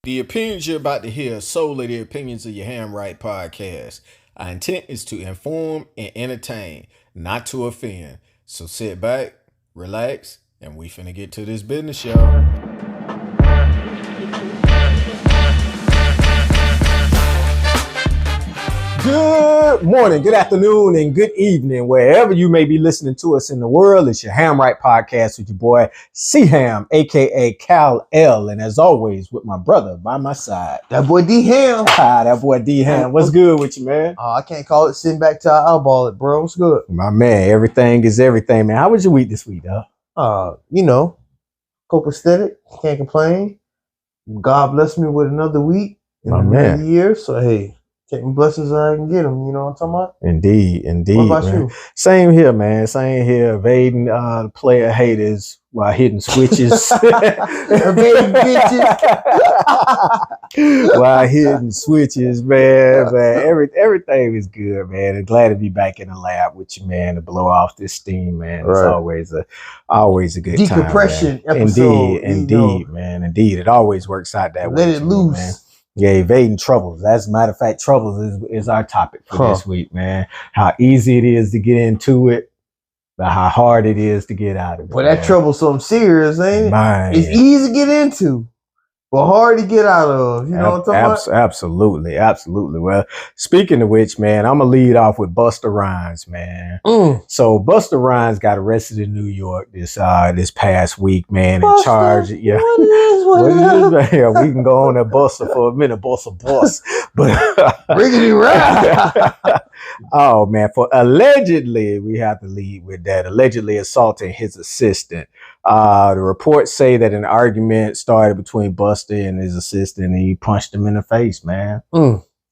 The opinions you're about to hear are solely the opinions of your Ham Right podcast. Our intent is to inform and entertain, not to offend. So sit back, relax, and we finna get to this business, y'all. Good morning, good afternoon, and good evening, wherever you may be listening to us in the world. It's your Ham Right podcast with your boy C-Ham, aka Cal L, and as always, with my brother by my side. That boy D-Ham. That boy D-Ham. What's good with you, man? I can't call it sitting back till I eyeball it, bro. What's good? My man, everything is everything, man. How was your week this week, dog? Copacetic. Can't complain. God blessed me with another week and another year. So, hey, take my blessings as I can get them. You know what I'm talking about? Indeed. What about man. you? Same here, man. Same here. Evading player haters while hitting switches. Evading bitches. While hitting switches, man. Everything is good, man. I'm glad to be back in the lab with you, man, to blow off this steam, man. It's always a good decompression time, episode. Indeed, man. Indeed. It always works out that way. Let it loose. Man. Yeah, evading troubles. As a matter of fact, troubles is our topic for this week, man. How easy it is to get into it, but how hard it is to get out of it. But that trouble's something serious, ain't it? Man. It's easy to get into, but hard to get out of. You know what I'm talking about? Absolutely. Well, speaking of which, man, I'm gonna lead off with Busta Rhymes, man. So Busta Rhymes got arrested in New York this past week, man, in charge. Yeah, what it is, man. Yeah, we can go on that Busta for a minute, Busta. But riggedy right. Oh man, for allegedly, we have to lead with that. Allegedly assaulting his assistant. The reports say that an argument started between Busta and his assistant, and he punched him in the face, man.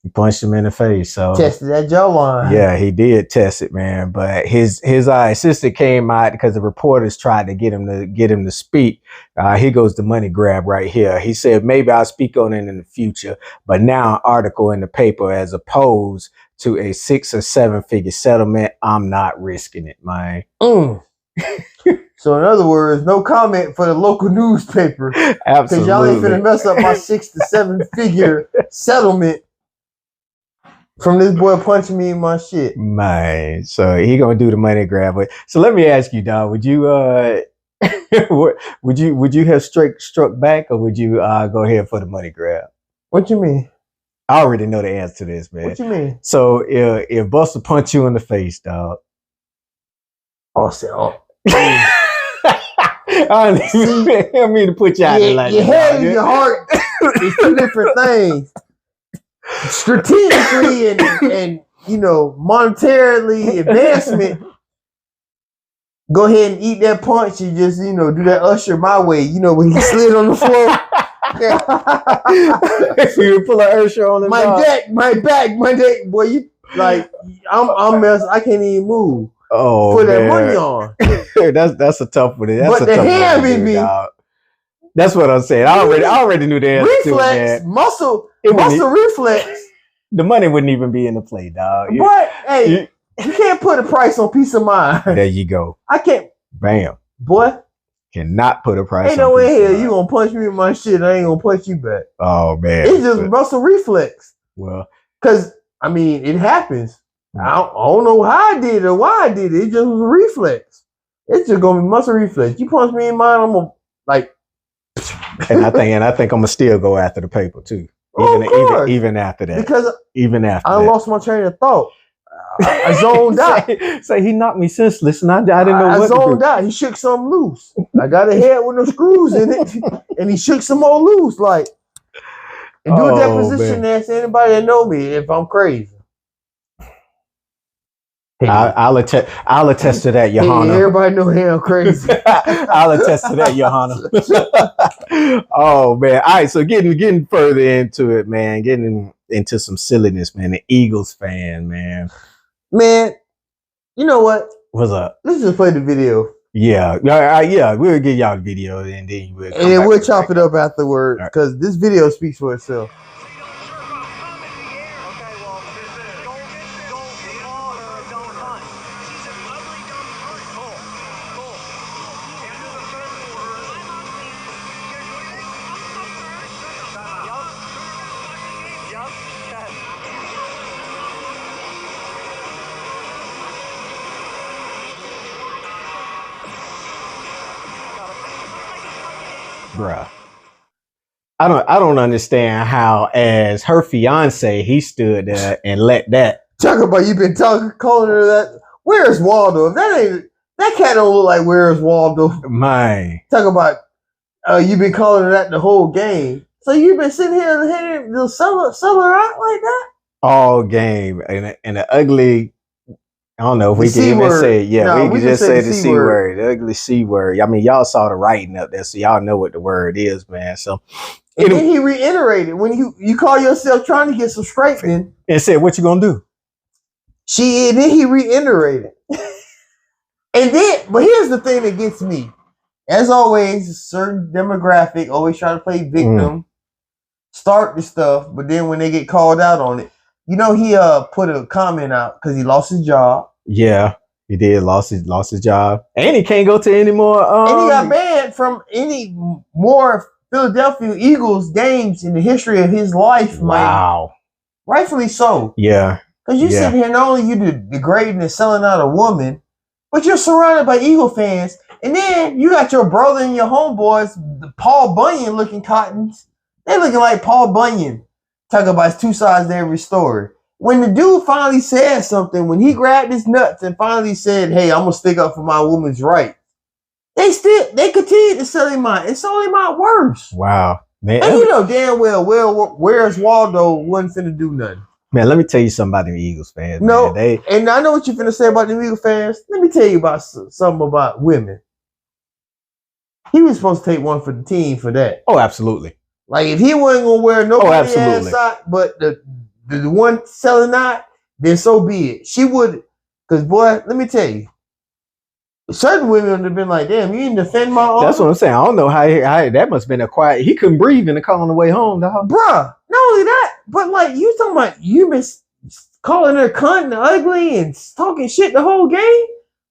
He punched him in the face. So tested that jawline. Yeah, he did test it, man. But his assistant came out because the reporters tried to get him to speak. Here goes the money grab right here. He said, maybe I'll speak on it in the future, but now an article in the paper as opposed to a 6 or 7 figure settlement, I'm not risking it, man. So in other words, no comment for the local newspaper. Absolutely. Because y'all ain't finna mess up my 6 to 7 figure settlement from this boy punching me in my shit. Man, so he gonna do the money grab. So let me ask you, dog, would you would you have struck back, or would you go ahead for the money grab? What you mean? I already know the answer to this, man. What you mean? So if Busta punch you in the face, dog. I don't mean to put you out there like your head and your heart is two different things. Strategically and monetarily advancement, go ahead and eat that punch and just do that Usher my way. When he slid on the floor. You pull an Usher on him. My back, boy. You I'm messed. I can't even move. Oh, put that money on. That's a tough one. But the ham in me. That's what I'm saying. I already knew the answer. Reflex, muscle reflex. The money wouldn't even be in the play, dog. But hey, you can't put a price on peace of mind. There you go. I can't. Bam. Boy. Cannot put a price ain't no way here you gonna punch me in my shit. I ain't gonna punch you back. Oh man. It's just muscle reflex. Well. Cause it happens. I don't know how I did it or why I did it. It just was a reflex. It's just gonna be muscle reflex. You punch me in mine, I'm gonna and I think I'm gonna still go after the paper too. Even after that. Because I that. Lost my train of thought. I zoned out. Say he knocked me senseless, and I didn't know what to do. I zoned out. He shook something loose. I got a head with no screws in it, and he shook some more loose. And do a deposition and ask anybody that know me if I'm crazy. I'll attest to that, Your Honor. Everybody know I'm crazy. I'll attest to that, Your Honor. Oh man! All right, so getting further into it, man. Getting into some silliness, man. The Eagles fan, man. Man, you know what? What's up? Let's just play the video. Yeah. We'll get y'all the video, and then we'll chop it up afterwards because this video speaks for itself. bruh. I don't understand how, as her fiance, he stood there and let that. Talk about you been calling her that. Where's Waldo? If that cat don't look like Where's Waldo. Man. Talk about you been calling her that the whole game. So you been sitting here hitting the sell her out like that? All game and the ugly. I don't know if we can even say it. Yeah, no, we can just say the C word, the ugly C word. I mean, y'all saw the writing up there, so y'all know what the word is, man. So, and then he reiterated when you call yourself trying to get some straightening and said, "What you gonna do?" And then he reiterated, and then, but here's the thing that gets me. As always, a certain demographic always try to play victim, start the stuff, but then when they get called out on it, you know, he put a comment out because he lost his job. Yeah, he did. Lost his job, and he can't go to any more. And he got banned from any more Philadelphia Eagles games in the history of his life. Wow, man. Rightfully so. Yeah, because you sit here, not only you degrading and selling out a woman, but you're surrounded by Eagle fans. And then you got your brother and your homeboys, the Paul Bunyan looking cottons. They looking like Paul Bunyan. Talk about two sides to every story. When the dude finally said something, when he grabbed his nuts and finally said, "Hey, I'm gonna stick up for my woman's right," they continued to sell him out and sold him out worse. Wow, man. And you know damn well, Where's Waldo wasn't finna do nothing. Man, let me tell you something about the Eagles fans. No, man. And I know what you're finna say about the Eagles fans. Let me tell you about something about women. He was supposed to take one for the team for that. Oh, absolutely. Like if he wasn't gonna wear nobody ass out, but the one selling out, then so be it. She would, because boy, let me tell you, certain women would have been like, "Damn, you didn't defend my arm." That's what I'm saying. I don't know how that must have been a quiet. He couldn't breathe in the car on the way home, dog. Bruh, not only that, but like you talking about you been calling her cunt and ugly and talking shit the whole game.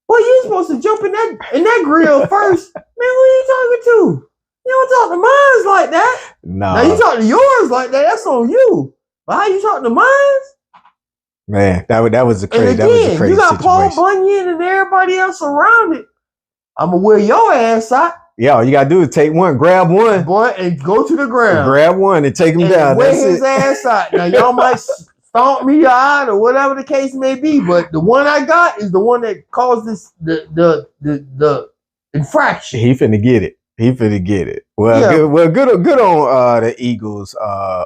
Well, you supposed to jump in that grill first. Man, who are you talking to? You don't talk to mine like that. No. Now you talk to yours like that. That's on you. But how you talking to mine? Man, that was a crazy. And again, that was a crazy you got situation. Paul Bunyan and everybody else around it. I'm gonna wear your ass out. Yeah, all you gotta do is take one, grab one, boy, and go to the ground. Grab one and take him down. Wear his ass out. Now y'all might stomp me out or whatever the case may be, but the one I got is the one that caused this the infraction. He finna get it. Well, good on the Eagles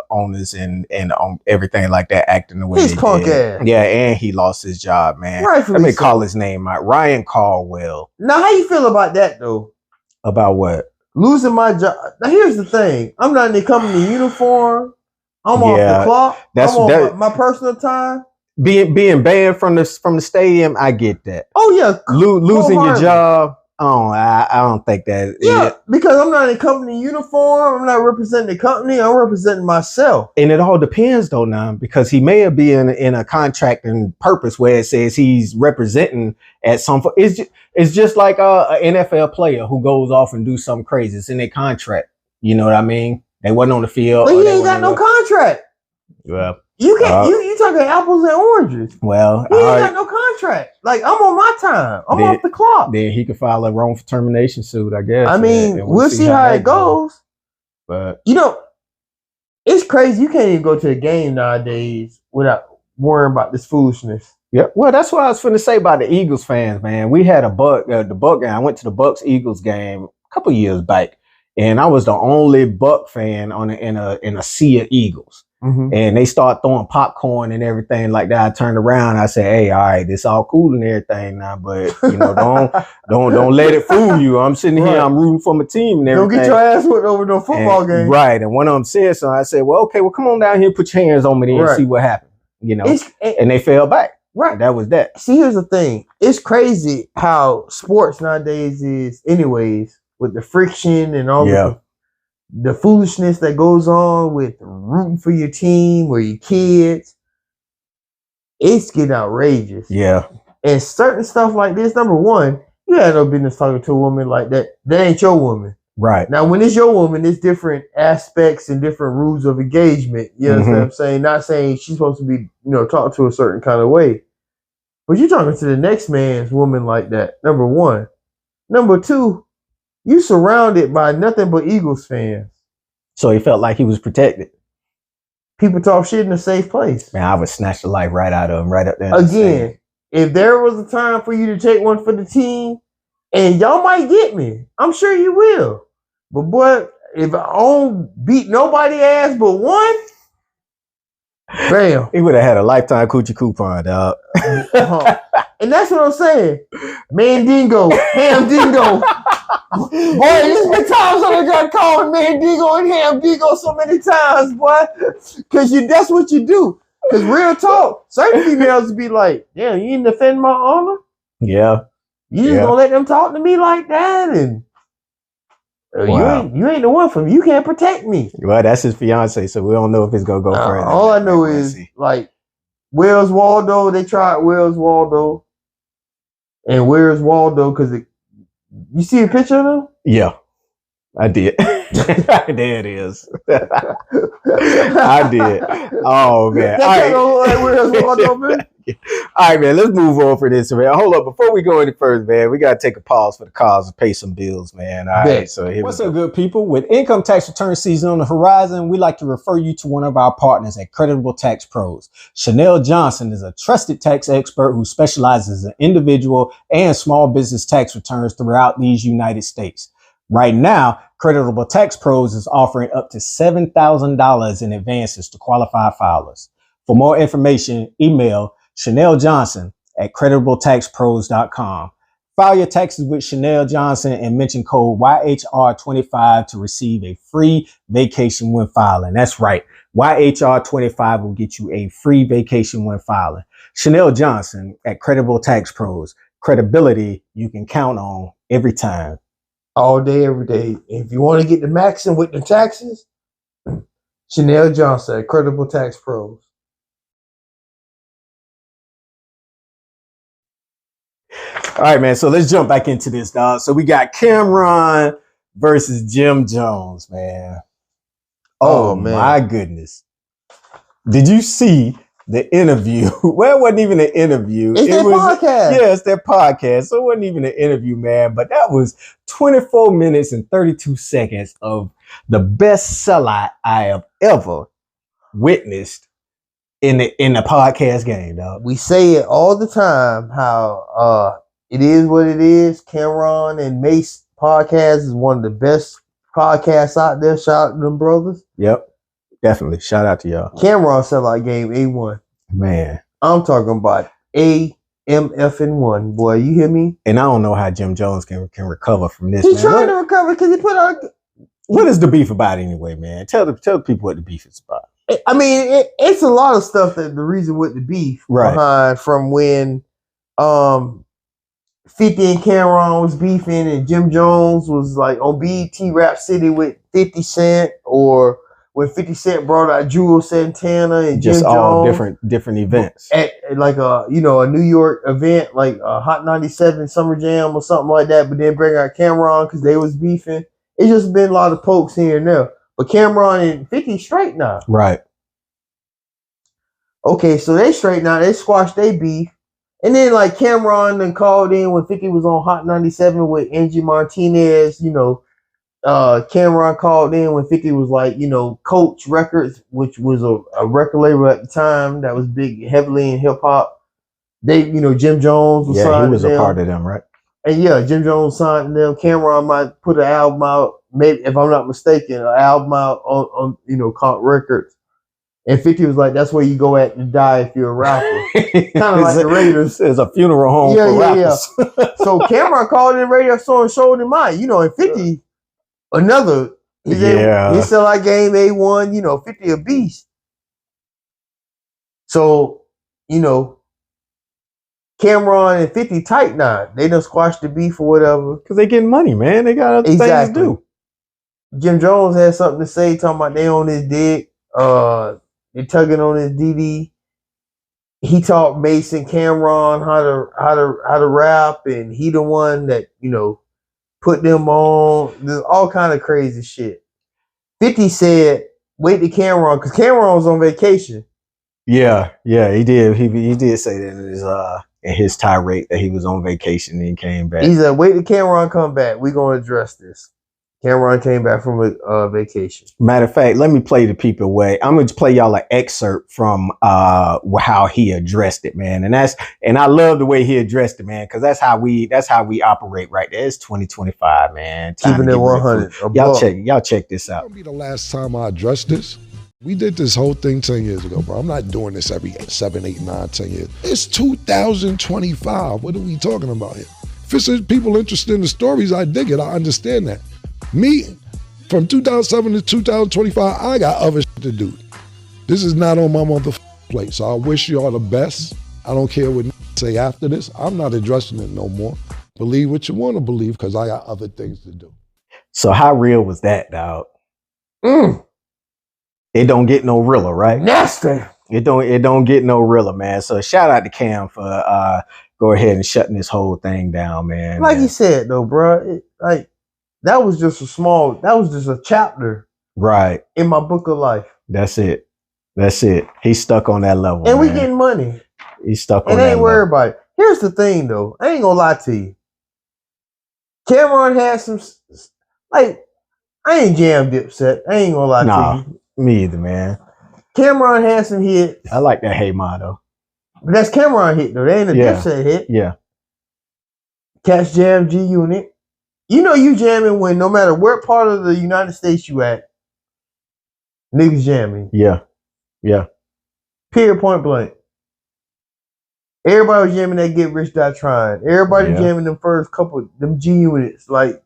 owners and on everything like that, acting the way He's punk ass. Yeah, and he lost his job, man. Let me call his name out. Ryan Caldwell. Now, how you feel about that though? About what? Losing my job. Now, here's the thing. I'm not in the company uniform. I'm off the clock. I'm on my personal time. Being banned from the stadium, I get that. Oh yeah, losing your job. Oh, I don't think that. Yeah, because I'm not in company uniform. I'm not representing the company. I'm representing myself. And it all depends, though, now, because he may have been in a contract and purpose where it says he's representing at some. It's just like an NFL player who goes off and do something crazy. It's in their contract. You know what I mean? They wasn't on the field. But he ain't got no contract. Well. You can't. You talking apples and oranges? Well, he ain't got no contract. Like I'm on my time. I'm off the clock. Then he could file a wrongful termination suit, I guess. I mean, we'll see how it goes. But you know, it's crazy. You can't even go to a game nowadays without worrying about this foolishness. Yeah, well, that's what I was finna say about the Eagles fans, man. We had the Buck game. I went to the Bucks Eagles game a couple years back, and I was the only Buck fan in a sea of Eagles. Mm-hmm. And they start throwing popcorn and everything like that. I turned around. I said, "Hey, all right, this all cool and everything now, but you know, don't let it fool you. I'm sitting here, I'm rooting for my team and everything. Don't get your ass whipped over no football game, right?" And one of them said so. I said, "Well, okay, well, come on down here, put your hands on me and see what happened." You know, and they fell back. Right, that was that. See, here's the thing. It's crazy how sports nowadays is, anyways, with the friction and all the foolishness that goes on with rooting for your team or your kids. It's getting outrageous. Yeah. And certain stuff like this, number one, you had no business talking to a woman like that. That ain't your woman. Right. Now, when it's your woman, there's different aspects and different rules of engagement. You know what I'm saying? Not saying she's supposed to be, talked to a certain kind of way. But you're talking to the next man's woman like that, number one. Number two, You surrounded by nothing but Eagles fans. So he felt like he was protected. People talk shit in a safe place. Man, I would snatch the life right out of him, right up there. Again, if there was a time for you to take one for the team, and y'all might get me, I'm sure you will. But boy, if I don't beat nobody ass but one, bam. He would have had a lifetime coochie coupon, dog. And that's what I'm saying. Mandingo, Ham Dingo. Boy, there's been times I got called Mandingo and Ham Dingo so many times, boy. Because that's what you do. Because real talk, certain females be like, damn, you didn't defend my honor? Yeah. You just gonna let them talk to me like that? And wow. you ain't the one for me. You can't protect me. Well, that's his fiance, so we don't know if it's gonna go further. All I know is like Where's Waldo? They tried Where's Waldo. And Where's Waldo? Because you see a picture of them? Yeah, I did. There it is. I did. Oh man! All right. Where's Waldo, man? All right, man. Let's move on for this, man. Hold up, before we go any further, man. We gotta take a pause for the cause and pay some bills, man. All right. So here what's up, good people? With income tax return season on the horizon, we like to refer you to one of our partners at Creditable Tax Pros. Chanel Johnson is a trusted tax expert who specializes in individual and small business tax returns throughout these United States. Right now, Creditable Tax Pros is offering up to $7,000 in advances to qualified filers. For more information, email Chanel Johnson at creditabletexpros.com. File your taxes with Chanel Johnson and mention code YHR25 to receive a free vacation when filing. That's right. YHR25 will get you a free vacation when filing. Chanel Johnson at Creditable Tax Pros. Credibility you can count on every time. All day, every day. If you want to get the maxing with the taxes, Chanel Johnson at Creditable Tax Pros. All right, man. So let's jump back into this, dog. So we got Cameron versus Jim Jones, man. Oh man. My goodness. Did you see the interview? Well, it wasn't even an interview. It's their podcast. Yeah, it's their podcast. So it wasn't even an interview, man. But that was 24 minutes and 32 seconds of the best sellout I have ever witnessed in the podcast game, dog. We say it all the time how it is what it is. Cameron and Mace podcast is one of the best podcasts out there. Shout out to them brothers. Yep. Definitely. Shout out to y'all. Cameron sellout game A1. Man. I'm talking about AMF1, boy. You hear me? And I don't know how Jim Jones can recover from this. He's trying to recover because he put out. What is the beef about anyway, man? Tell the people what the beef is about. I mean, it's a lot of stuff that the reason with the beef behind from when 50 and Cameron was beefing and Jim Jones was like on BET Rap City with 50 Cent, or when 50 Cent brought out Jules Santana and just Jim all Jones different events at like a New York event like a Hot 97 Summer Jam or something like that, but then bring out Cameron because they was beefing. It's just been a lot of pokes here and there. But Cameron and 50 straight now. Right. Okay, so they straight now. They squashed their beef. And then like Cameron then called in when 50 was on Hot 97 with Angie Martinez. Cameron called in when 50 was like, Coach Records, which was a record label at the time that was big, heavily in hip hop. They, Jim Jones was signed. He was a part of them, right? And Jim Jones signed them. Cameron might put an album out, maybe if I'm not mistaken, an album out on Conch Records. And 50 was like, that's where you go at to die if you're a rapper. Kind of like the Raiders. It's a funeral home for rappers. Yeah. So Cameron called in the radio show and showed him mine. And 50, another. He said like game A1, 50 a beast. So, Cameron and 50 tight now. They done squashed the beef or whatever. Because they getting money, man. They got other things to do. Jim Jones had something to say, talking about they on his dick. They tugging on his DD. He taught Mason Cameron how to rap, and he the one that put them on. There's all kind of crazy shit. 50 said, "Wait to Cameron," because Cameron was on vacation. Yeah, he did. He did say that his tirade that he was on vacation and he came back. He said, wait till Cameron come back. We're going to address this. Cameron came back from a vacation. Matter of fact, let me play the people way. I'm going to play y'all an excerpt from how he addressed it, man. And I love the way he addressed it, man, because that's how we operate right there. It's 2025, man. Keeping it 100. Y'all check this out. It'll be the last time I address this. We did this whole thing 10 years ago, bro. I'm not doing this every 7, 8, 9, 10 years. It's 2025. What are we talking about here? If it's people interested in the stories, I dig it. I understand that. Me, from 2007 to 2025, I got other shit to do. This is not on my motherfucking plate. So I wish y'all the best. I don't care what say after this. I'm not addressing it no more. Believe what you want to believe because I got other things to do. So how real was that, dog? It don't get no realer, right? Nasty. It don't get no realer, man. So shout out to Cam for go ahead and shutting this whole thing down, man. Like you said though, bro, that was just a chapter, right, in my book of life. That's it. He's stuck on that level, and man. we getting money. He's stuck on and that ain't worried about it. Here's the thing, though. I ain't gonna lie to you. Cameron had some, I ain't jam Dipset. I ain't gonna lie to you. Me either, man. Cameron had some hits. I like that Hey Ma, though. But that's Cameron hit, though. They ain't a Dipset hit. Yeah. Catch Jam G Unit. You know you jamming when no matter what part of the United States you at, niggas jamming. Yeah. Period, point blank. Everybody was jamming that Get Rich Die Trying. Everybody was jamming them first couple, them G Units. Like,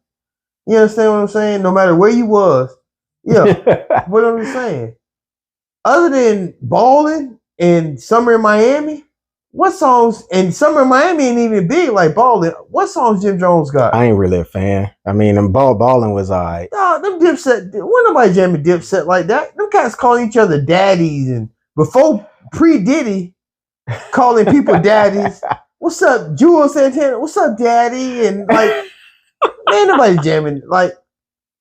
you understand what I'm saying? No matter where you was. Yeah. What I'm just saying. Other than Ballin' and Summer in Miami, what songs, and Summer in Miami ain't even big like Ballin'. What songs Jim Jones got? I ain't really a fan. I mean, Ballin' was all right. Nah, them Dipset, wasn't nobody jamming Dipset like that. Them cats calling each other daddies, and before pre-Diddy, calling people daddies. What's up, Jewel Santana? What's up, daddy? And like, ain't nobody jamming. Like,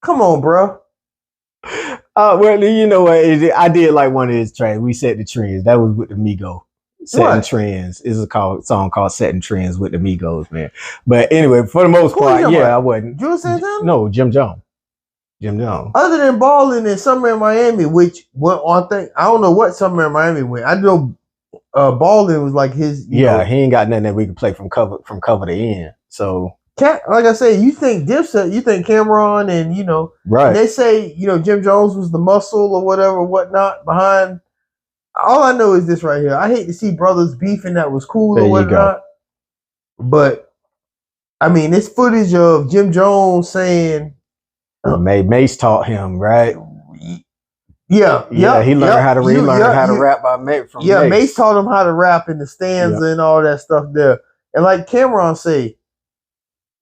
come on, bro. Well, you know what? I did like one of his tracks. We Set the Trends. That was with the Migos. Setting Trends is a song called Setting Trends with the Migos, man. But anyway, for the most part, I wasn't. Jewel Santana? No, Jim Jones. Other than Ballin' and Summer in Miami, which went on thing, I don't know what Summer in Miami went. I know Ballin' was like his. He ain't got nothing that we can play from cover to end. So, like I say, you think Dipset, you think Cameron, and right? They say Jim Jones was the muscle or whatever, whatnot behind. All I know is this right here. I hate to see brothers beefing that was cool or whatnot, but I mean, this footage of Jim Jones saying. Mace taught him, right? Yeah. He learned how to rap by Mace. Mace taught him how to rap in the stanza and all that stuff there. And like Cameron say,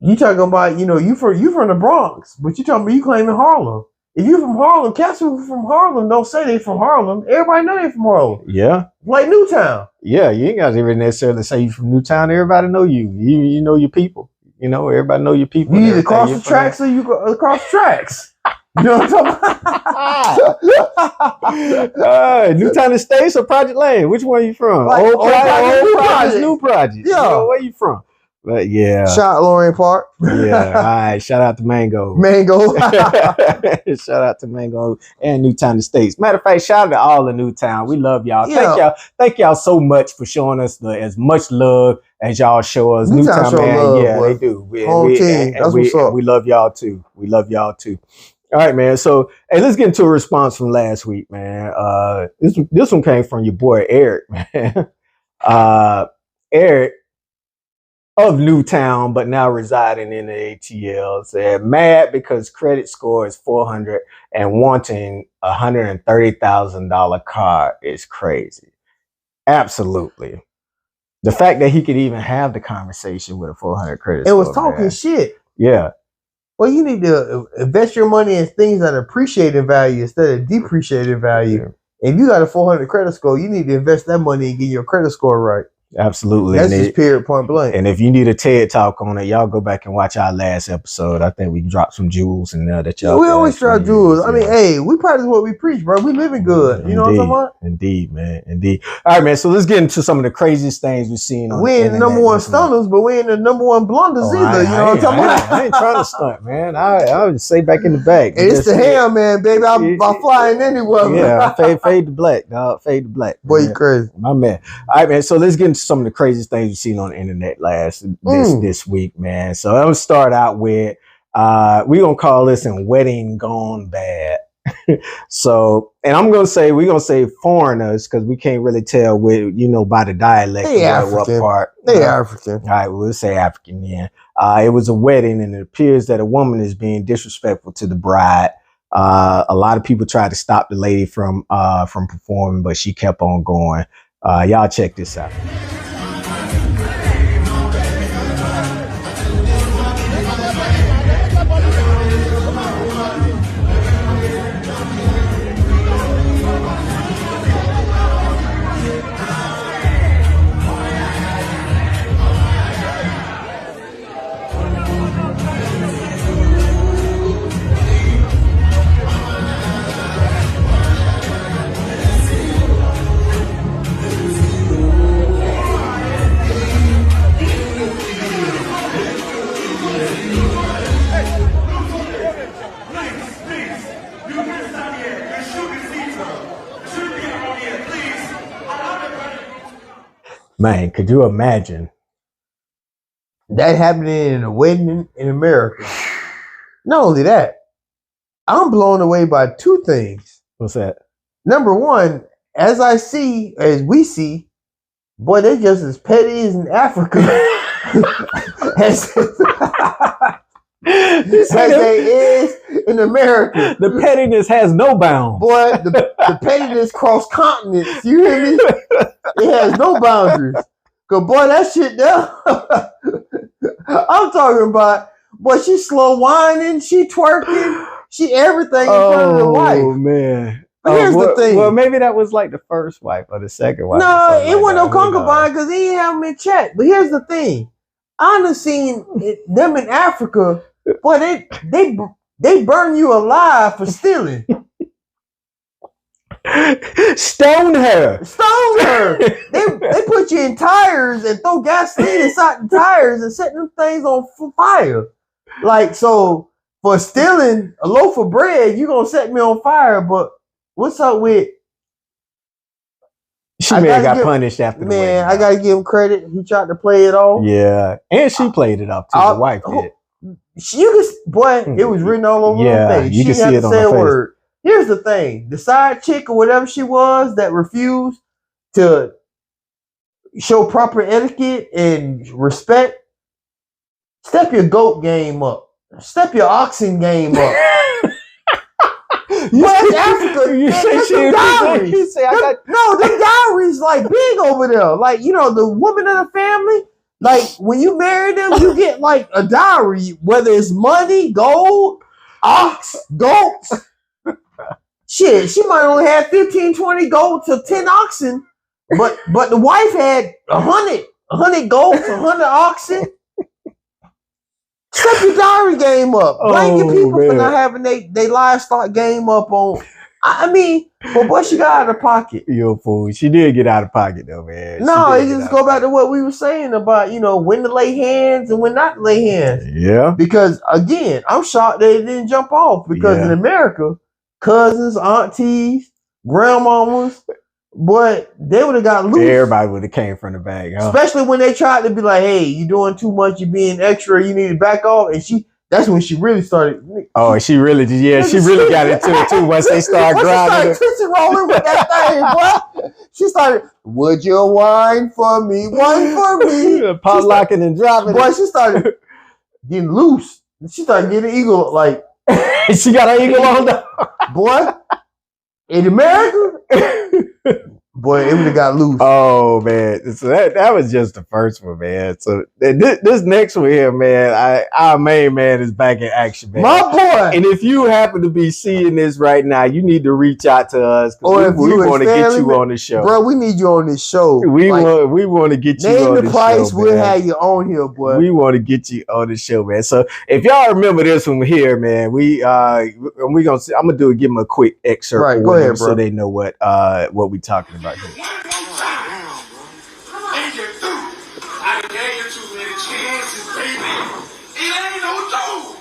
you talking about you from the Bronx, but you talking about you claiming Harlem. If you from Harlem, cats who from Harlem don't say they from Harlem. Everybody know they from Harlem. Yeah, like Newtown. Yeah, you ain't got to even necessarily say you from Newtown. Everybody know you. You know your people. Everybody know your people. You either cross the tracks or you across the tracks. You know what I'm talking about? Newtown Estates or Project Lane? Which one are you from? Like, old Project, New Project. Yeah. Where you from? But yeah. Shout out Lorraine Park. Yeah. All right. Shout out to Mango. Shout out to Mango and Newtown Estates. Matter of fact, shout out to all of Newtown. We love y'all. Yeah. Thank y'all so much for showing us as much love as y'all show us. Newtown man. Love, yeah, boy. they do. Home team. That's what's up. We love y'all too. All right, man. So, hey, let's get into a response from last week, man. This one came from your boy Eric, man. Eric of Newtown, but now residing in the ATL, said mad because credit score is 400 and wanting $130,000 car is crazy. Absolutely. The fact that he could even have the conversation with a 400 credit score. It was talking shit. Yeah. Well, you need to invest your money in things that appreciate in value instead of depreciate in value. Yeah. If you got a 400 credit score, you need to invest that money and get your credit score right. Absolutely. That's just period, point blank. And if you need a TED talk on it, y'all go back and watch our last episode. I think we dropped some jewels in there that y'all. We always drop jewels. I mean, hey, we practice what we preach, bro. We living good. You know what I'm talking about? Indeed, man. Indeed. All right, man. So let's get into some of the craziest things we've seen on. We ain't the number one stunners, but we ain't the number one blunders either. You know what I'm talking about? I ain't trying to stunt, man. I would say back in the back. It's the hair, man, baby. I'm flying anywhere. Yeah, fade to black, dog. Fade to black. Boy, you crazy. My man. All right, man. So let's get into some of the craziest things we've seen on the internet this week, man. So I'm gonna start out with we're gonna call this a wedding gone bad. So, and I'm gonna say we're gonna say foreigners because we can't really tell with by the dialect what part. They African. All right, we'll say African then. It was a wedding, and it appears that a woman is being disrespectful to the bride. A lot of people tried to stop the lady from performing, but she kept on going. Y'all check this out. Man, could you imagine that happening in a wedding in America? Not only that, I'm blown away by two things. What's that? Number one, as we see, boy, they're just as petty as in Africa as they is in America. The pettiness has no bounds. Boy, the pettiness cross continents. You hear me? It has no boundaries. Cause boy, that shit there. I'm talking about. Boy, she slow whining, she twerking, she everything in front of the wife. Oh man. But here's the thing. Well, maybe that was like the first wife or the second wife. No, it wasn't no concubine because he ain't have them in check. But here's the thing. I done seen them in Africa. Boy, they burn you alive for stealing. Stone her. They put you in tires and throw gasoline inside the tires and set them things on fire. Like, so for stealing a loaf of bread, you gonna set me on fire. But what's up with? She may have got punished after the wedding. Man, I gotta give him credit. He tried to play it off. Yeah, and she played it off too. The wife did. It was written all over her face. You can see it on her face. Here's the thing: the side chick or whatever she was that refused to show proper etiquette and respect. Step your goat game up. Step your oxen game up. West Africa, you say she diaries. You say the diaries like big over there. Like, the woman of the family. Like, when you marry them, you get like a dowry, whether it's money, gold, ox, goats. Shit, she might only have 15, 20 goats or 10 oxen, but the wife had 100 goats, 100 oxen. Step your dowry game up. Blame your people for not having they livestock game up on. I mean, but boy, she got out of pocket. You're a fool. She did get out of pocket though, man. No, it just go back to what we were saying about, when to lay hands and when not to lay hands. Yeah. Because again, I'm shocked that it didn't jump off because in America, cousins, aunties, grandmamas, boy, they would have got loose. Everybody would have came from the bag, huh? Especially when they tried to be like, hey, you doing too much, you being extra, you need to back off. And that's when she really started. Oh, she really did. Yeah, she really got into it too once they started grinding. She started rolling with that thing, boy. She started, would you wine for me? Wine for me. Pop locking and dropping. Boy, she started getting loose. She started getting eagle, like. She got her eagle on the boy, in America, boy, it would have got loose. Oh man, so that was just the first one, man. So this next one here, man, our main man is back in action, man. My boy. And if you happen to be seeing this right now, you need to reach out to us because we want to get you on the show, bro. We need you on this show. We want to get you on the show. Name the price, we'll have you on here, boy. We want to get you on the show, man. So if y'all remember this one here, man, I'm gonna give them a quick excerpt. Right, go ahead, bro. So they know what we talking about here. I gave you too many chances, baby. It ain't no joke.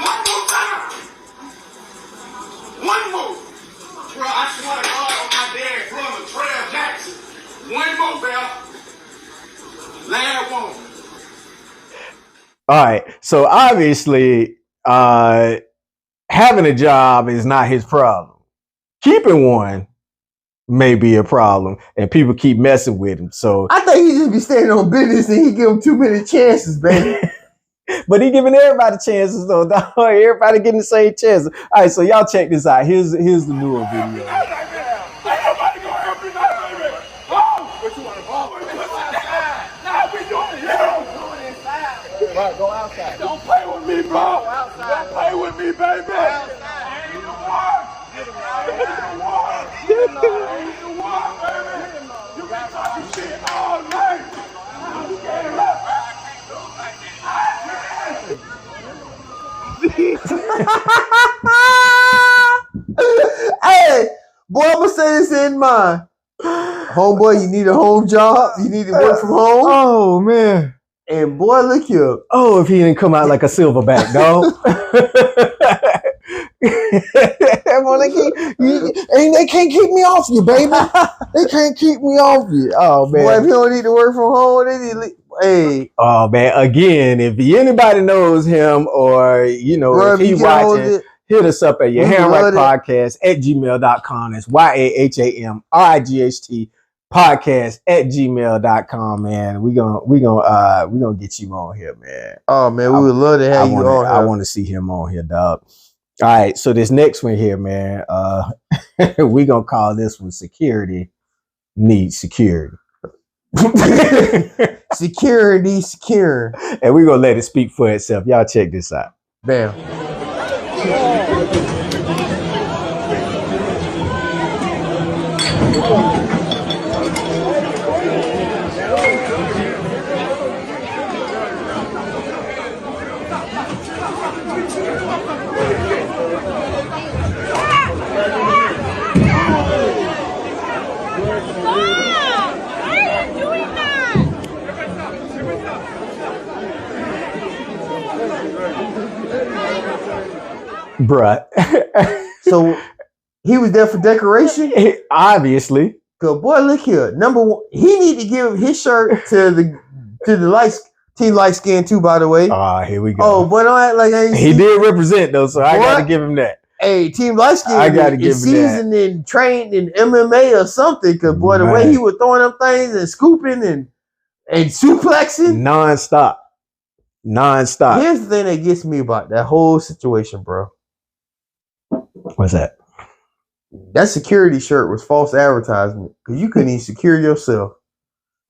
One more time. One more. Bro, I swear to God on my dad's brother, Trail Jackson. One more, bro. Last one. All right. So obviously, having a job is not his problem. Keeping one may be a problem, and people keep messing with him. So I think he just be standing on business and he give him too many chances, baby. But he giving everybody chances though. Everybody getting the same chances. All right, so y'all check this out. Here's the newer video. Bro, go outside. Don't play with me, bro. Go outside. Don't play with me, baby. Go outside. You been talking shit all night. Hey, boy, I'm gonna say this in mind. Homeboy, you need a home job. You need to work from home. Oh man. And boy, look here. Oh, if he didn't come out like a silverback, dog. They can't keep me off you, baby. They can't keep me off you. Oh man. Boy, if you don't need to work from home, they need to hey. Oh man. Again, if anybody knows him or if he watching, hit us up at your handwrite podcast at gmail.com. That's YAHAMRIGHT podcast at gmail.com, man. We gonna get you on here, man. Oh man, we would love to have you on here. I want to see him on here, dog. All right, so this next one here, man, we gonna call this one security needs security. Security secure. And we're gonna let it speak for itself. Y'all check this out. Bam. Bruh. So he was there for decoration? Obviously. Good boy, look here. Number one, he need to give his shirt to the team light skin too, by the way. Here we go. Oh, boy, don't act like I ain't he did represent though, so I gotta give him that. Hey, Team Light Skin I gotta give him seasoned that. and trained in MMA or something, cause boy, the way he was throwing them things and scooping and suplexing. Non-stop. Here's the thing that gets me about that whole situation, bro. What's that? That security shirt was false advertisement because you couldn't even secure yourself.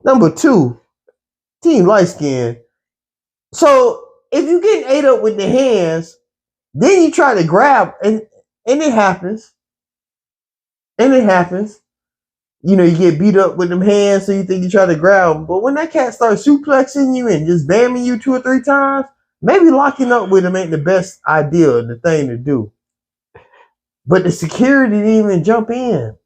Number two, Team Light Skin. So if you get ate up with the hands, then you try to grab, and it happens. And it happens. You know, you get beat up with them hands, so you think you try to grab them. But when that cat starts suplexing you and just bamming you 2 or 3 times, maybe locking up with him ain't the best idea, the thing to do. But the security didn't even jump in.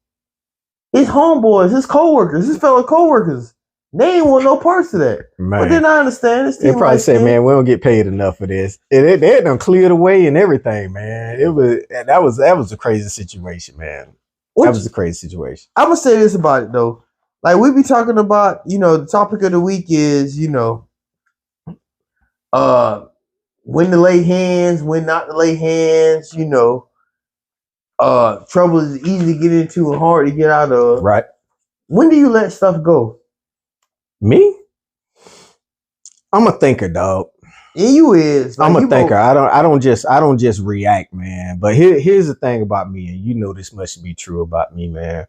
His homeboys, his coworkers, his fellow coworkers, they ain't want no parts of that. Man. But then I understand this. They probably say, man, we don't get paid enough for this. They done cleared away and everything, man. That was a crazy situation, man. That was a crazy situation. I'm gonna say this about it though. Like we be talking about, the topic of the week is, when to lay hands, when not to lay hands, trouble is easy to get into and hard to get out of. Right. When do you let stuff go? Me? I'm a thinker, dog. And you is. I'm a thinker. I don't just react, man. But here's the thing about me, and this must be true about me, man.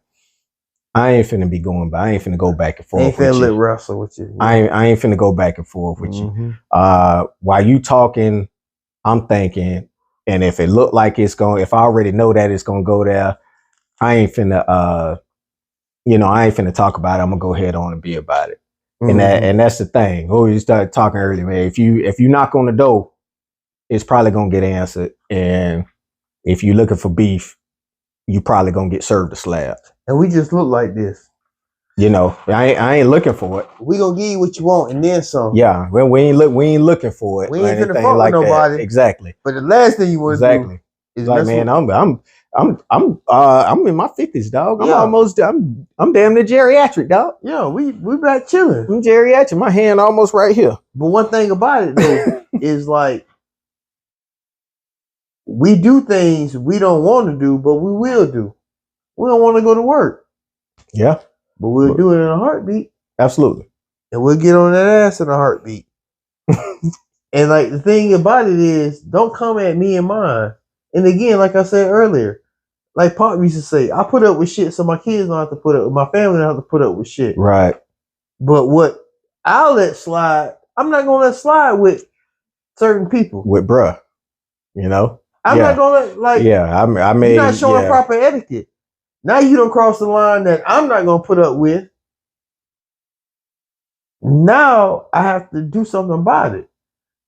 I ain't finna be going back. I ain't finna go back and forth Ain't with finna lip you. wrestle with you. I ain't finna go back and forth with you. While you talking, I'm thinking, and if it look like it's going, if I already know that it's gonna go there, I ain't finna I ain't finna talk about it. I'm gonna go ahead on and be about it. And that's the thing. Oh, you started talking earlier, man. If you knock on the door, it's probably gonna get answered. And if you're looking for beef, you probably gonna get served a slab. And we just look like this. I ain't looking for it. We gonna give you what you want and then some. Yeah, well, we ain't looking for it. We ain't finna anything fuck like with nobody. that. Exactly. But the last thing you want to do is like, man, I'm in my 50s, dog. Yeah. I'm damn near geriatric, dog. Yeah, we back chilling. I'm geriatric. My hand almost right here. But one thing about it though is like we do things we don't want to do, but we will do. We don't want to go to work. Yeah. But we'll do it in a heartbeat. Absolutely. And we'll get on that ass in a heartbeat. And like the thing about it is, don't come at me and mine. And again, like I said earlier, like Pop used to say, I put up with shit so my kids don't have to put up with, my family don't have to put up with shit. Right. But what I'll let slide, I'm not gonna let slide with certain people. With bruh. I'm not gonna let, like, I mean, you're not showing proper etiquette. Now you don't cross the line that I'm not gonna put up with. Now I have to do something about it.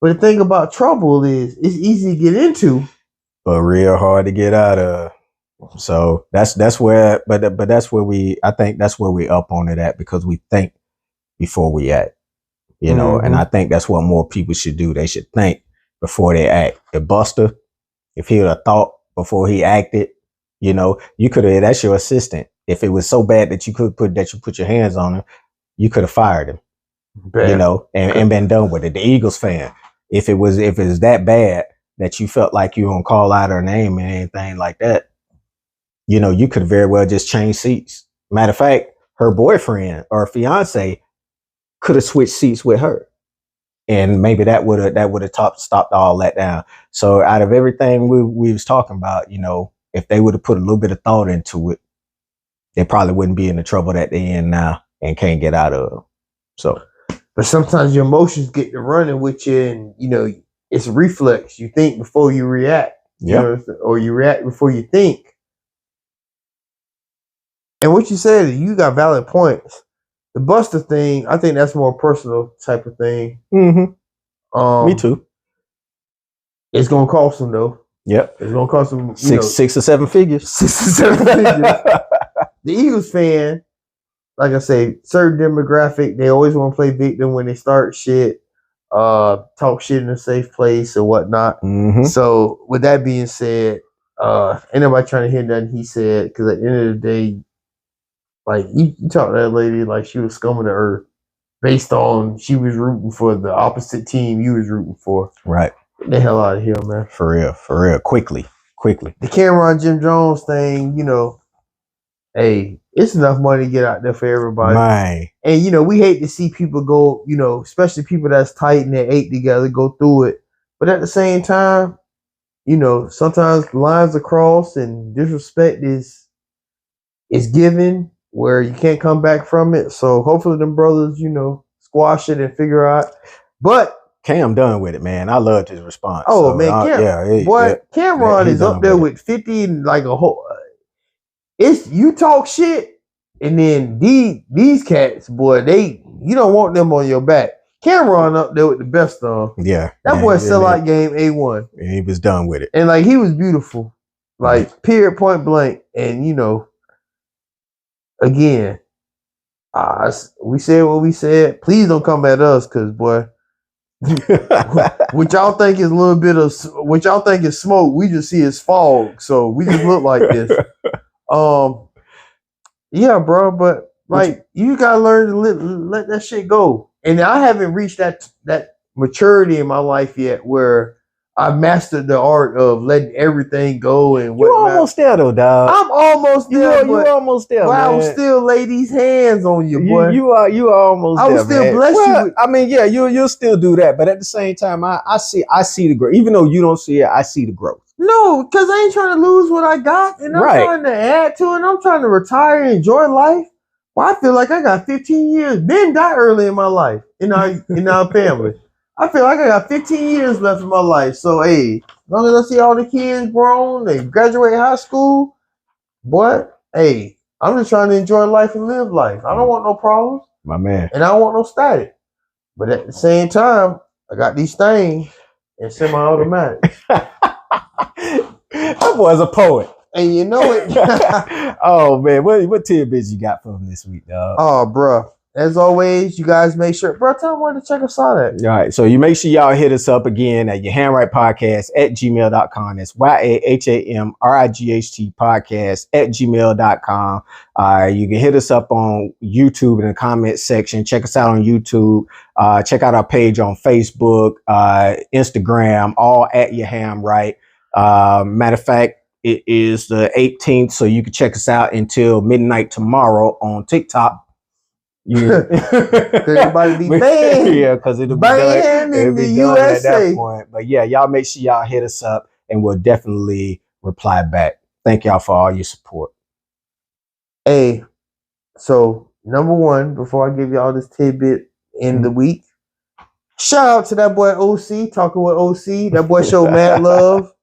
But the thing about trouble is it's easy to get into, but real hard to get out of. So that's where, but that's where I think that's where we up on it at, because we think before we act, and I think that's what more people should do. They should think before they act. If Busta, if he would have thought before he acted, you could have, that's your assistant. If it was so bad that you put your hands on him, you could have fired him, and been done with it. The Eagles fan, if it was that bad that you felt like you were gonna call out her name and anything like that, you could very well just change seats. Matter of fact, her boyfriend or fiance could have switched seats with her, and maybe that would have stopped all that down. So out of everything we was talking about, if they would have put a little bit of thought into it, they probably wouldn't be in the trouble that they're in now and can't get out of. So, but sometimes your emotions get to running with you, and it's a reflex. You think before you react, or you react before you think. And what you said, you got valid points. The Busta thing, I think that's more personal type of thing. Me too. It's gonna cost them though. Yep. It's gonna cost them six or seven figures. 6 or 7 figures. The Eagles fan, like I say, certain demographic, they always want to play victim when they start shit, talk shit in a safe place or whatnot. So with that being said, ain't nobody trying to hear nothing he said, because at the end of the day, like you talk to that lady like she was scum of the earth based on she was rooting for the opposite team you was rooting for. Right. Get the hell out of here, man. For real. Quickly. The Cameron Jim Jones thing, hey, it's enough money to get out there for everybody. Man. And we hate to see people go, especially people that's tight and they ate together, go through it. But at the same time, sometimes lines are crossed and disrespect is given where you can't come back from it. So hopefully them brothers, squash it and figure out. But Cam done with it, man. I loved his response. Oh, so, man, Cameron is up there with 50 and like a whole. It's you talk shit, and then these cats, boy, you don't want them on your back. Cameron up there with the best of them. Yeah, that boy sell out game A1. And he was done with it, and like he was beautiful, like period, point blank. And again, we said what we said. Please don't come at us, cause boy. What y'all think is a little bit of what y'all think is smoke, we just see is fog, so we just look like this. Yeah, bro, but like you gotta learn to let that shit go. And I haven't reached that maturity in my life yet where I've mastered the art of letting everything go and what. You almost there though, dog. I'm almost there. You almost there, but man. I will still lay these hands on you, boy. You are almost there. I will still bless you. I mean, yeah, you'll still do that, but at the same time, I see the growth. Even though you don't see it, I see the growth. No, because I ain't trying to lose what I got, and I'm trying to add to it. I'm trying to retire and enjoy life. Well, I feel like I got 15 years. Ben died early in my life, in our family. I feel like I got 15 years left in my life. So, hey, as long as I see all the kids grown, they graduate high school, boy, hey, I'm just trying to enjoy life and live life. I don't want no problems. My man. And I don't want no static. But at the same time, I got these things in semi-automatic. That boy's a poet. And you know it. Oh man, what tidbits you got for him this week, dog? Oh, bro. As always, you guys make sure, bro, tell them where to check us out at. All right, so you make sure y'all hit us up again at your handwrite podcast at gmail.com. That's YAHAMRIGHT podcast at gmail.com. You can hit us up on YouTube in the comment section. Check us out on YouTube. Check out our page on Facebook, Instagram, all at your handwrite. Matter of fact, it is the 18th, so you can check us out until midnight tomorrow on TikTok. Yeah, everybody be banned. Yeah, because it'll be banned in the USA at that point. But yeah, y'all make sure y'all hit us up, and we'll definitely reply back. Thank y'all for all your support. Hey, so number one, before I give y'all this tidbit in the week, shout out to that boy OC, talking with OC. That boy showed mad love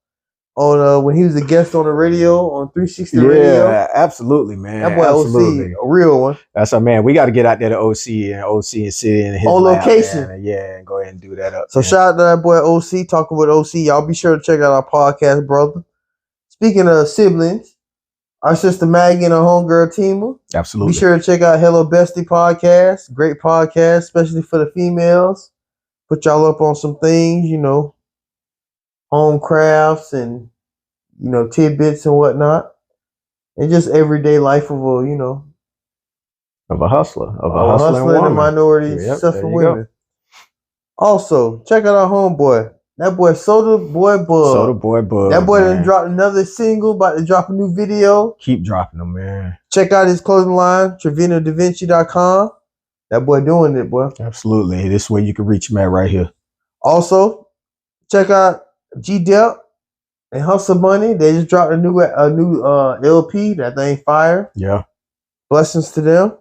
on when he was a guest on the radio on 360 Radio. Yeah, absolutely, man. That boy absolutely. OC, a real one. That's our man. We got to get out there to OC and sit in his on lab, location. Man. Yeah, and go ahead and do that up. So shout out to that boy OC, talking with OC. Y'all be sure to check out our podcast, brother. Speaking of siblings, our sister Maggie and her homegirl Tima. Absolutely. Be sure to check out Hello Bestie podcast. Great podcast, especially for the females. Put y'all up on some things, you know, home crafts and, you know, tidbits and whatnot. And just everyday life of a, you know, of a hustler. Of a hustler and a minority suffering women. Also, check out our homeboy. That boy Soda Boy Bug. Soda Boy Bug. That boy done dropped another single, about to drop a new video. Keep dropping them, man. Check out his clothing line, TrevinoDaVinci.com. That boy doing it, boy. Absolutely. This is where you can reach him at right here. Also, check out G-Dep and Hustle Money. They just dropped a new LP. That thing fire. Yeah. Blessings to them.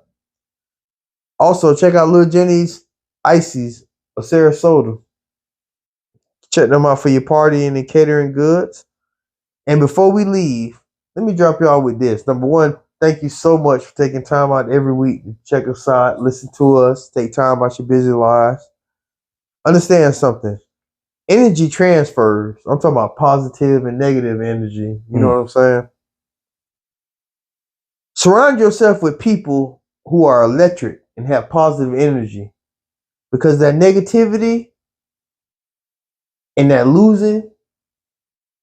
Also, check out Lil Jenny's Ices of Sarasota. Check them out for your partying and catering goods. And before we leave, let me drop y'all with this. Number one, thank you so much for taking time out every week to check us out, listen to us, take time out your busy lives. Understand something. Energy transfers. I'm talking about positive and negative energy. You know what I'm saying? Surround yourself with people who are electric and have positive energy, because that negativity and that losing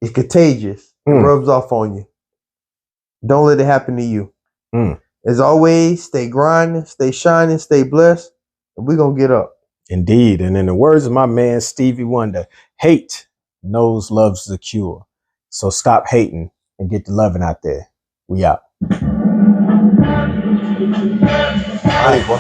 is contagious. It rubs off on you. Don't let it happen to you. As always, stay grinding, stay shining, stay blessed, and we're going to get up. Indeed. And in the words of my man, Stevie Wonder, hate knows love's the cure. So stop hating and get the loving out there. We out. All right, boy.